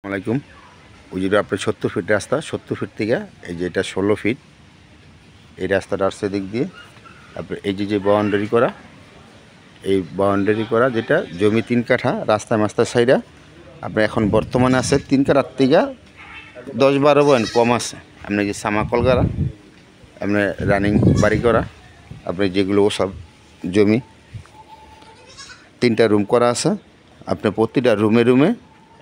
আসসালামাইকুম। ওই যেটা আপনার 70 ফিট রাস্তা, 70 ফিট থেকে এই যে এটা 16 ফিট, এই রাস্তাটা আসছে দিক দিয়ে আপনার এই যে বাউন্ডারি করা, এই বাউন্ডারি করা যেটা জমি 3 কাঠা, রাস্তায় মাস্তার সাইডা আপনার এখন বর্তমানে আছে 3 কাঠার থেকে 10-12 পয়েন্ট কম আছে। আপনি যে সামাকল করা, আপনার রানিং বাড়ি করা, আপনি যেগুলো সব জমি 3টা রুম করা আছে। আপনার প্রতিটা রুমে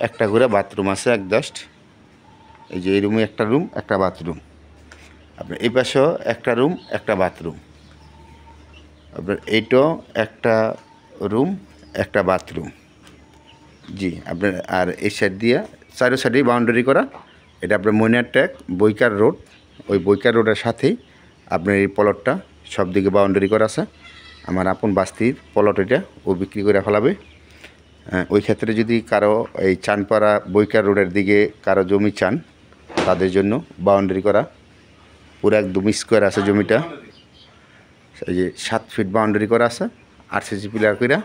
একটা করে বাথরুম আছে একজাস্ট। এই যে এই রুমে একটা রুম একটা বাথরুম, আপনার এই পাশেও একটা রুম একটা বাথরুম, আপনার এইটাও একটা রুম একটা বাথরুম। জি আপনার আর এই সাইড দিয়ে চারো সাইডেই বাউন্ডারি করা। এটা আপনার মইনারটেক বৈকার রোড, ওই বৈকার রোডের সাথেই আপনার এই প্লটটা সব দিকে বাউন্ডারি করা আছে। আমার আপন বাস্তির প্লট এটা, ও বিক্রি করে ফেলাবে। ওই ক্ষেত্রে যদি কারো এই চানপাড়া বৈকার রোডের দিকে কারো জমি চান, তাদের জন্য বাউন্ডারি করা পুরো একদম স্কোয়ার আছে জমিটা। এই যে 7 ফিট বাউন্ডারি করা আছে আরসিসি পিলার কইরা।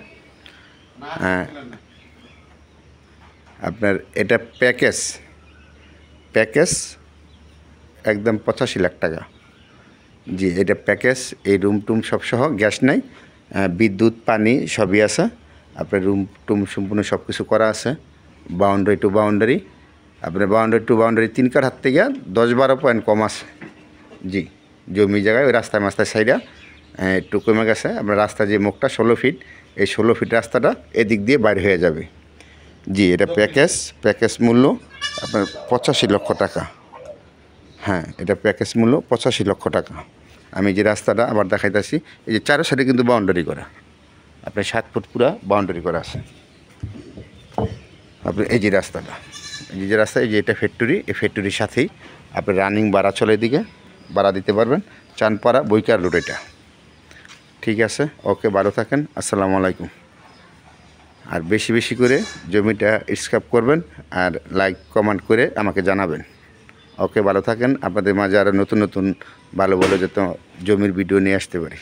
আপনার এটা প্যাকেজ একদম 85 লাখ টাকা। জি এটা প্যাকেজ, এই রুম টুম সব সহ, গ্যাস নাই, বিদ্যুৎ পানি সবই আছে। আপনার রুম টুম সম্পূর্ণ সব কিছু করা আছে। বাউন্ডারি টু বাউন্ডারি, আপনার বাউন্ডারি টু বাউন্ডারি 3 কাঠার থেকে 10-12 পয়েন্ট কম আছে। জি জমি জায়গায় ওই রাস্তায় মাস্তায় সাইডা একটু কমে গেছে। আপনার রাস্তা যে মুখটা 16 ফিট, এই 16 ফিট রাস্তাটা এদিক দিয়ে বাইরে হয়ে যাবে। জি এটা প্যাকেজ মূল্য আপনার 85 লক্ষ টাকা। হ্যাঁ এটা প্যাকেজ মূল্য 85 লক্ষ টাকা। আমি যে রাস্তাটা আবার দেখাইতেছি, এই যে চারো সাইডে কিন্তু বাউন্ডারি করা, আপনার 7 ফুট পুরা বাউন্ডারি করা আছে। আপনার এই যে রাস্তাটা, এই যে রাস্তা, এই যে এটা ফ্যাক্টরি, এই ফ্যাক্টরির সাথেই আপনি রানিং ভাড়া চলে দিকে ভাড়া দিতে পারবেন। চানপাড়া বৈকার রোড এটা। ঠিক আছে, ওকে, ভালো থাকেন, আসসালামু আলাইকুম। আর বেশি করে জমিটা স্ক্রাপ করবেন আর লাইক কমেন্ট করে আমাকে জানাবেন। ওকে, ভালো থাকেন। আপনাদের মাঝে আরও নতুন ভালো যত জমির ভিডিও নিয়ে আসতে পারি।